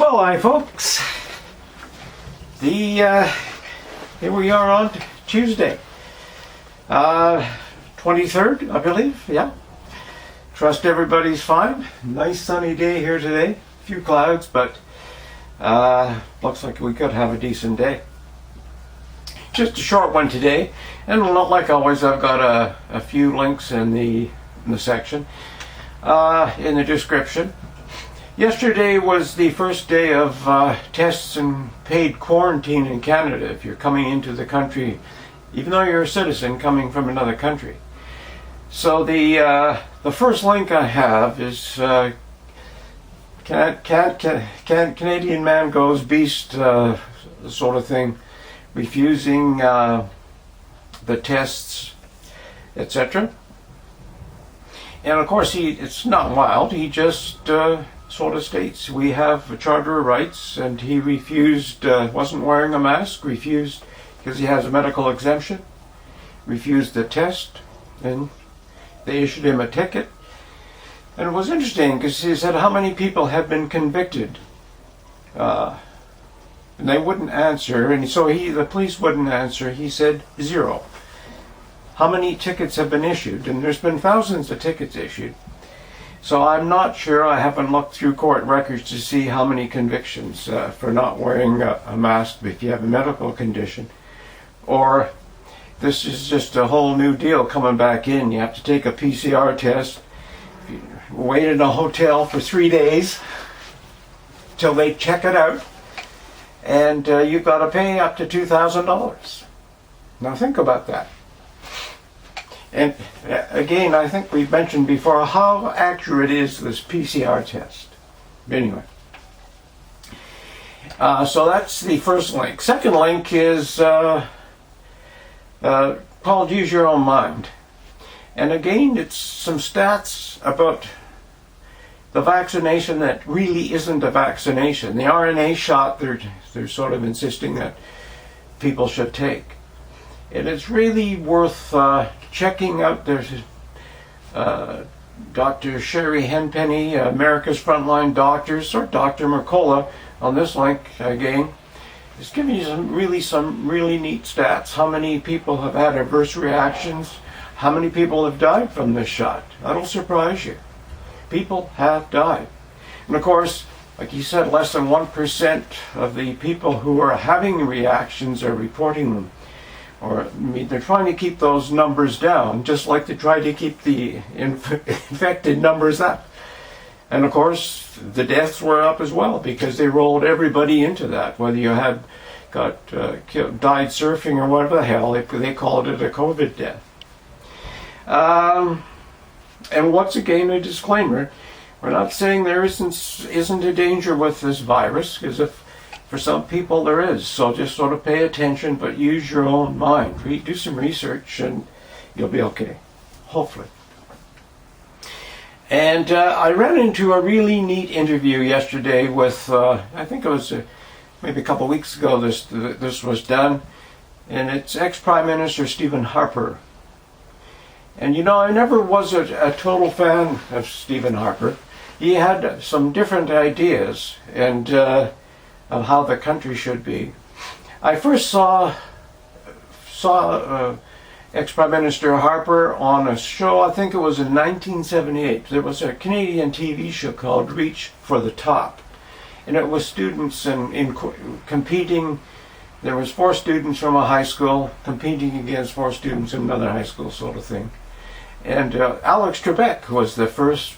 Well, hi folks. Here we are on Tuesday, 23rd, I believe. Yeah. Trust everybody's fine. Nice sunny day here today. A few clouds, but looks like we could have a decent day. Just a short one today, and not like always, I've got a few links in the section, in the description. Yesterday was the first day of tests and paid quarantine in Canada if you're coming into the country, even though you're a citizen coming from another country. So the first link I have is Canadian man goes beast, sort of thing, refusing the tests, etc. And of course, it's not wild. He just sort of states we have a Charter of Rights, and he refused, wasn't wearing a mask, refused because he has a medical exemption, refused the test, and they issued him a ticket. And it was interesting because he said how many people have been convicted, and they wouldn't answer, and so the police wouldn't answer. He said 0. How many tickets have been issued? And there's been thousands of tickets issued. So I'm not sure. I haven't looked through court records to see how many convictions for not wearing a mask if you have a medical condition, or this is just a whole new deal coming back in. You have to take a PCR test, wait in a hotel for 3 days till they check it out, and you've got to pay up to $2,000. Now think about that. And again, I think we've mentioned before how accurate is this PCR test. Anyway, so that's the first link. Second link is called Use Your Own Mind. And again, it's some stats about the vaccination that really isn't a vaccination. The RNA shot they're sort of insisting that people should take. And it's really worth checking out. There's Dr. Sherry Henpenny, America's Frontline Doctors, or Dr. Mercola on this link again. It's giving you some really neat stats. How many people have had adverse reactions? How many people have died from this shot? That'll surprise you. People have died. And of course, like he said, less than 1% of the people who are having reactions are reporting them. Or they're trying to keep those numbers down, just like they try to keep the infected numbers up. And of course, the deaths were up as well because they rolled everybody into that. Whether you had died surfing or whatever the hell, they called it a COVID death. And once again, a disclaimer: we're not saying there isn't a danger with this virus, because for some people there is. So just sort of pay attention, but use your own mind. Do some research and you'll be okay, hopefully. And I ran into a really neat interview yesterday with, I think it was maybe a couple of weeks ago this was done, and it's ex-Prime Minister Stephen Harper. And you know, I never was a total fan of Stephen Harper. He had some different ideas and of how the country should be. I first saw ex-Prime Minister Harper on a show, I think it was in 1978. There was a Canadian TV show called Reach for the Top. And it was students in competing. There was 4 students from a high school competing against 4 students in another high school, sort of thing. And Alex Trebek was the first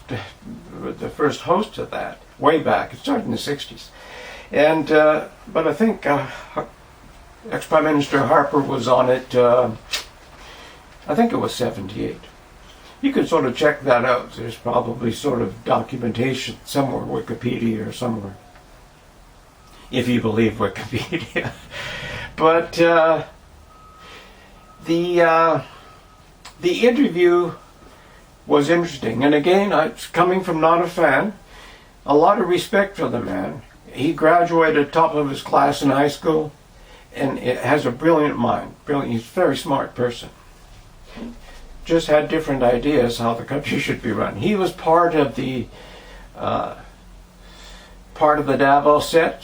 host of that, way back. It started in the 60s. And but I think ex-Prime Minister Harper was on it, I think it was 78. You can sort of check that out. There's probably sort of documentation somewhere, Wikipedia or somewhere, if you believe Wikipedia. But the interview was interesting. And again, coming from not a fan, a lot of respect for the man. He graduated top of his class in high school, and has a brilliant mind. Brilliant. He's a very smart person. Just had different ideas how the country should be run. He was part of the part of the Davos set.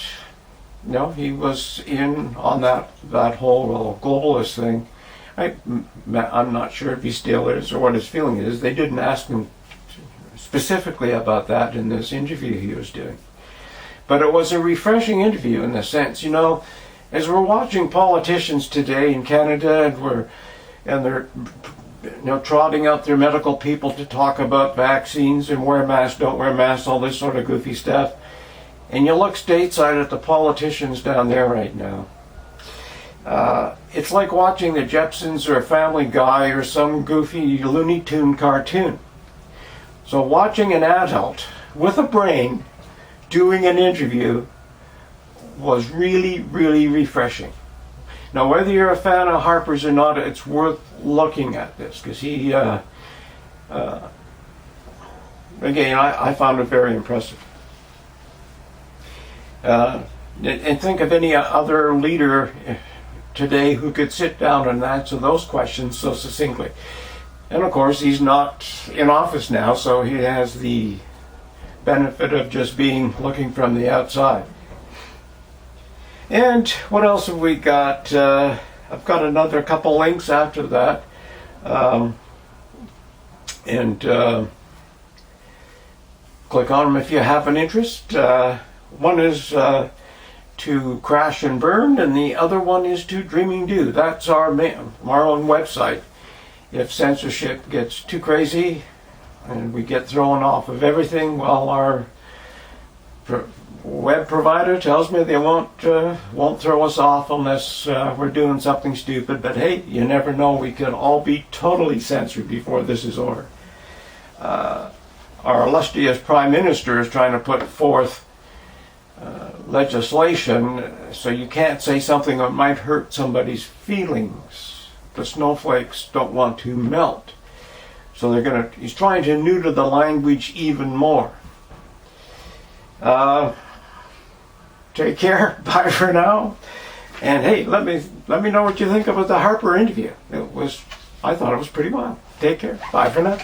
No, he was in on that whole globalist thing. I'm not sure if he still is or what his feeling is. They didn't ask him specifically about that in this interview he was doing. But it was a refreshing interview in the sense, as we're watching politicians today in Canada and they're trotting out their medical people to talk about vaccines and wear masks, don't wear masks, all this sort of goofy stuff. And you look stateside at the politicians down there right now. It's like watching the Jetsons or Family Guy or some goofy Looney Tune cartoon. So watching an adult with a brain doing an interview was really, really refreshing. Now, whether you're a fan of Harper's or not, it's worth looking at this, because he, again, I found it very impressive. And think of any other leader today who could sit down and answer those questions so succinctly. And of course, he's not in office now, so he has the benefit of just looking from the outside. And what else have we got? I've got another couple links after that. Click on them if you have an interest. One is to Crash and Burn, and the other one is to Dreaming Do. That's our own website. If censorship gets too crazy and we get thrown off of everything, well, our web provider tells me they won't throw us off unless we're doing something stupid. But hey, you never know. We could all be totally censored before this is over. Our illustrious Prime Minister is trying to put forth legislation so you can't say something that might hurt somebody's feelings. The snowflakes don't want to melt. So he's trying to neuter the language even more. Take care. Bye for now. And hey, let me know what you think about the Harper interview. I thought it was pretty wild. Take care. Bye for now.